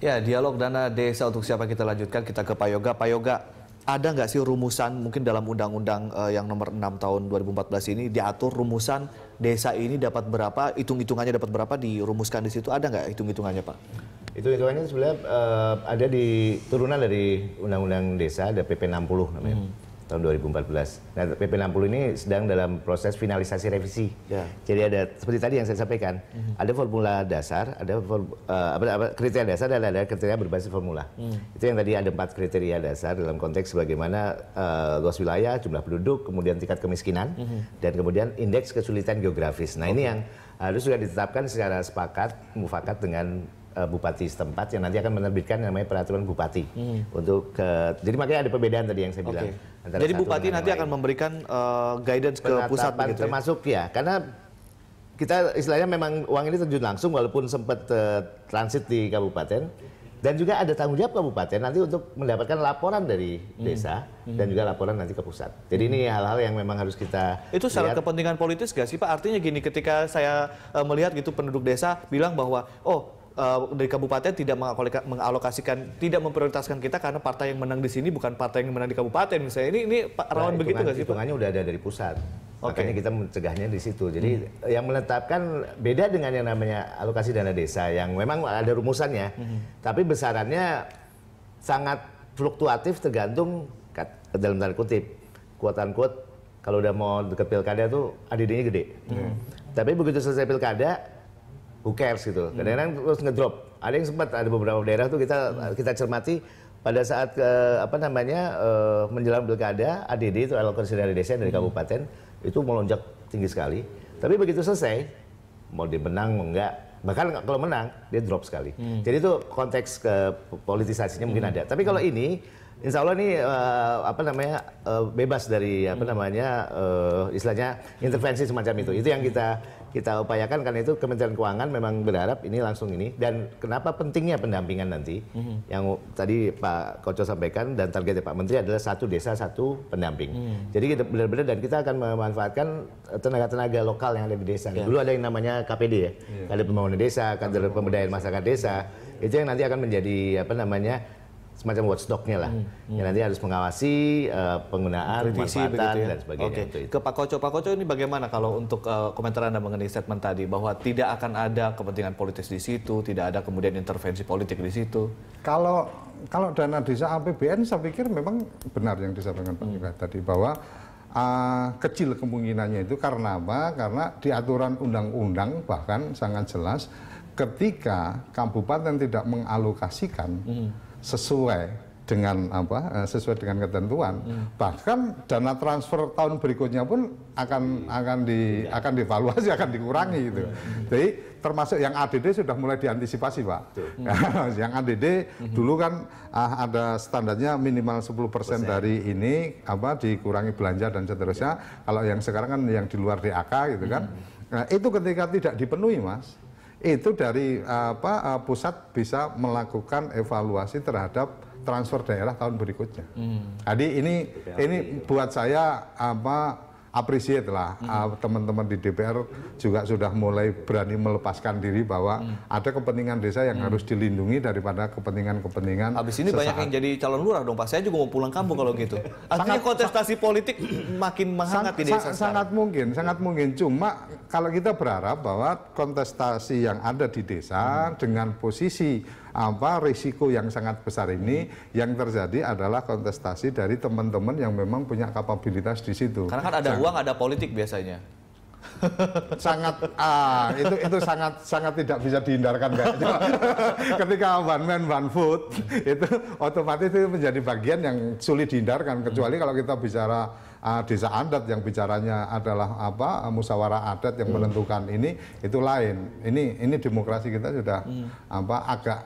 Ya, dialog dana desa untuk siapa kita lanjutkan, kita ke Pak Yoga. Pak Yoga, ada nggak sih rumusan mungkin dalam Undang-Undang yang nomor 6 tahun 2014 ini diatur rumusan desa ini dapat berapa, hitung-hitungannya dapat berapa, dirumuskan di situ, ada nggak hitung-hitungannya Pak? Hitung-hitungannya sebenarnya ada di turunan dari Undang-Undang Desa, ada PP 60 namanya. Tahun 2014. Nah, PP 60 ini sedang dalam proses finalisasi revisi. Ya. Jadi ada seperti tadi yang saya sampaikan, ada formula dasar, ada kriteria dasar dan ada kriteria berbasis formula. Itu yang tadi ada 4 kriteria dasar dalam konteks bagaimana luas wilayah, jumlah penduduk, kemudian tingkat kemiskinan, dan kemudian indeks kesulitan geografis. Nah, ini yang harus sudah ditetapkan secara mufakat dengan bupati setempat yang nanti akan menerbitkan namanya peraturan bupati untuk jadi makanya ada perbedaan tadi yang saya bilang. Jadi bupati nanti akan memberikan guidance ke pusat begitu, termasuk ya, karena kita istilahnya memang uang ini terjun langsung walaupun sempat transit di kabupaten, dan juga ada tanggung jawab kabupaten nanti untuk mendapatkan laporan dari desa dan juga laporan nanti ke pusat. Jadi ini hal-hal yang memang harus kita itu secara kepentingan politis gak sih Pak? Artinya gini, ketika saya melihat gitu penduduk desa bilang bahwa dari kabupaten tidak mengalokasikan, tidak memprioritaskan kita karena partai yang menang di sini bukan partai yang menang di kabupaten misalnya. Ini rawan begitu nggak sih Pak? Hitungannya udah ada dari pusat. Makanya kita mencegahnya di situ. Jadi yang menetapkan beda dengan yang namanya alokasi dana desa yang memang ada rumusannya, tapi besarannya sangat fluktuatif tergantung dalam tanda kutip, quote-unquote, kalau udah mau deket pilkada tuh ADD-nya gede. Tapi begitu selesai pilkada, who cares gitu. Kadang-kadang terus ngedrop. Ada yang sempat, ada beberapa daerah tuh kita cermati pada saat menjelang pilkada, ADD itu alokasi dana desa dari kabupaten itu melonjak tinggi sekali. Tapi begitu selesai, mau dia menang mau enggak, bahkan kalau menang dia drop sekali. Jadi itu konteks politisasinya mungkin ada. Tapi kalau ini insya Allah ini bebas dari istilahnya intervensi semacam itu. Itu yang kita upayakan, karena itu Kementerian Keuangan memang berharap ini langsung ini. Dan kenapa pentingnya pendampingan nanti yang tadi Pak Koco sampaikan, dan targetnya Pak Menteri adalah 1 desa 1 pendamping. Jadi kita benar-benar, dan kita akan memanfaatkan tenaga-tenaga lokal yang ada di desa. Dulu ada yang namanya KPD ya, Kader Pembangunan Desa, Kader Pemberdayaan Masyarakat Desa. Itu yang nanti akan menjadi semacam watchdog-nya lah, yang nanti harus mengawasi penggunaan, pemanfaatan, dan sebagainya. Ke Pak Koco. Pak Koco, ini bagaimana kalau untuk komentar Anda mengenai statement tadi, bahwa tidak akan ada kepentingan politis di situ, tidak ada kemudian intervensi politik di situ? Kalau dana desa APBN, saya pikir memang benar yang disampaikan Pak Yoga tadi, bahwa kecil kemungkinannya itu karena apa? Karena di aturan undang-undang bahkan sangat jelas, ketika kabupaten tidak mengalokasikan sesuai dengan ketentuan, bahkan dana transfer tahun berikutnya pun akan dievaluasi, akan dikurangi gitu. Jadi termasuk yang ADD sudah mulai diantisipasi Pak. Yang ADD dulu kan ada standarnya minimal 10% dari ini dikurangi belanja dan seterusnya. Kalau yang sekarang kan yang di luar DAK gitu kan. Nah, itu ketika tidak dipenuhi Mas, itu dari pusat bisa melakukan evaluasi terhadap transfer daerah tahun berikutnya. Jadi ini buat saya appreciate lah, teman-teman di DPR juga sudah mulai berani melepaskan diri bahwa ada kepentingan desa yang harus dilindungi daripada kepentingan-kepentingan. Habis ini banyak yang jadi calon lurah dong Pak. Saya juga mau pulang kampung kalau gitu. Artinya kontestasi politik makin menghangat di desa. Sangat mungkin. Cuma kalau kita berharap bahwa kontestasi yang ada di desa dengan posisi risiko yang sangat besar ini, yang terjadi adalah kontestasi dari teman-teman yang memang punya kapabilitas di situ. Karena kan ada uang, ada politik biasanya. Itu sangat tidak bisa dihindarkan kayaknya. Ketika one man one vote itu otomatis itu menjadi bagian yang sulit dihindarkan, kecuali kalau kita bicara desa adat yang bicaranya adalah musyawarah adat yang menentukan ini, itu lain. Ini demokrasi kita sudah agak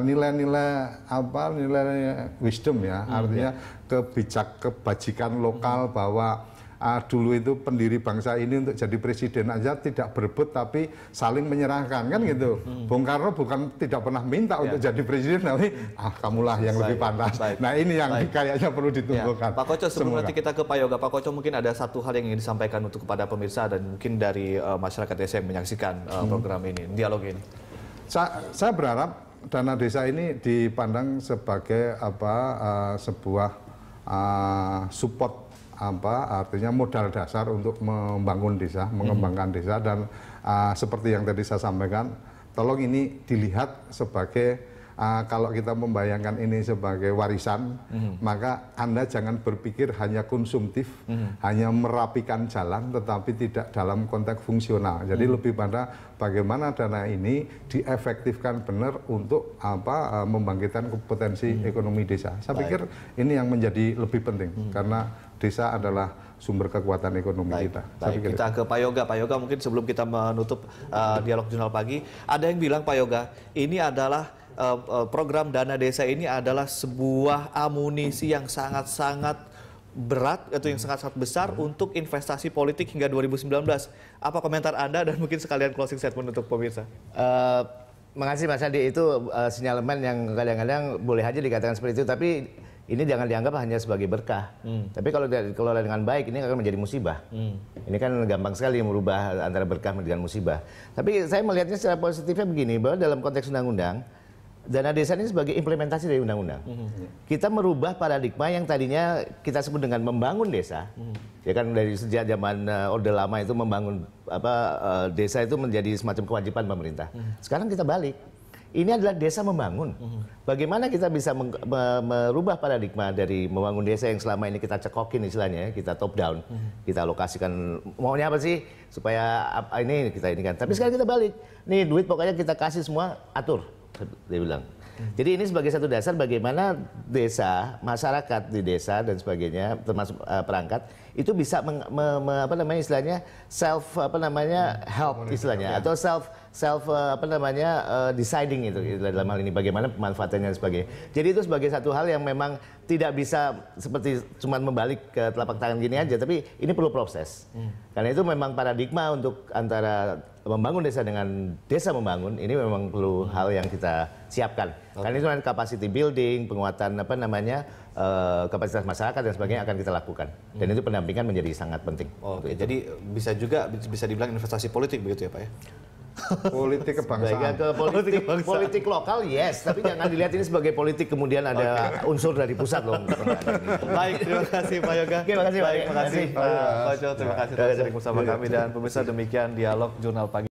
nilai-nilai wisdom ya, artinya kebajikan lokal, bahwa dulu itu pendiri bangsa ini untuk jadi presiden aja tidak berebut tapi saling menyerahkan kan gitu. Bung Karno bukan tidak pernah minta untuk jadi presiden, tapi kamulah yang lebih pantas. Nah ini yang kayaknya perlu ditumbuhkan. Pak Koco, sebelum nanti kita ke Pak Yoga, Pak Koco mungkin ada satu hal yang ingin disampaikan untuk kepada pemirsa dan mungkin dari masyarakat desa yang menyaksikan program ini, dialog ini. Saya berharap dana desa ini dipandang sebagai sebuah support artinya modal dasar untuk membangun desa, mengembangkan desa, dan seperti yang tadi saya sampaikan, tolong ini dilihat sebagai kalau kita membayangkan ini sebagai warisan, maka Anda jangan berpikir hanya konsumtif, hanya merapikan jalan, tetapi tidak dalam konteks fungsional. Jadi lebih pada bagaimana dana ini diefektifkan benar untuk membangkitkan potensi ekonomi desa. Saya pikir ini yang menjadi lebih penting, karena desa adalah sumber kekuatan ekonomi kita. Baik, kita ke Pak Yoga. Pak Yoga, mungkin sebelum kita menutup dialog jurnal pagi, ada yang bilang Pak Yoga, ini adalah program dana desa ini adalah sebuah amunisi yang sangat-sangat berat atau yang sangat-sangat besar untuk investasi politik hingga 2019. Apa komentar Anda dan mungkin sekalian closing statement untuk pemirsa? Makasih Mas Adi, itu sinyalemen yang kadang-kadang boleh aja dikatakan seperti itu, tapi ini jangan dianggap hanya sebagai berkah. Tapi kalau dikelola dengan baik, ini akan menjadi musibah. Ini kan gampang sekali merubah antara berkah dengan musibah. Tapi saya melihatnya secara positifnya begini, bahwa dalam konteks undang-undang, dana desa ini sebagai implementasi dari undang-undang. Kita merubah paradigma yang tadinya kita sebut dengan membangun desa. Ya kan dari sejak zaman Orde Lama itu membangun desa itu menjadi semacam kewajiban pemerintah. Sekarang kita balik. Ini adalah desa membangun. Bagaimana kita bisa merubah paradigma dari membangun desa yang selama ini kita cekokin istilahnya, kita top down, kita alokasikan maunya apa sih supaya ini kita ini kan. Tapi sekarang kita balik. Nih duit pokoknya kita kasih semua, atur, dia bilang. Jadi ini sebagai satu dasar bagaimana desa, masyarakat di desa dan sebagainya, termasuk perangkat itu bisa istilahnya self help istilahnya, atau self deciding itu dalam hal ini bagaimana pemanfaatannya dan sebagainya. Jadi itu sebagai satu hal yang memang tidak bisa seperti cuma membalik ke telapak tangan gini aja, tapi ini perlu proses. Karena itu memang paradigma untuk antara membangun desa dengan desa membangun ini memang perlu hal yang kita siapkan. Karena itu nanti capacity building, penguatan kapasitas masyarakat dan sebagainya akan kita lakukan. Dan itu pendampingan menjadi sangat penting. Oke, jadi bisa dibilang investasi politik begitu ya Pak ya? Politik kebangsaan. Politik lokal yes, tapi jangan dilihat ini sebagai politik kemudian ada unsur dari pusat loh. Baik, terima kasih Pak Yoga. Terima kasih Pak. Terima kasih Pak Koco, terima kasih telah sering bersama kami dan pemirsa, demikian dialog Jurnal Pagi.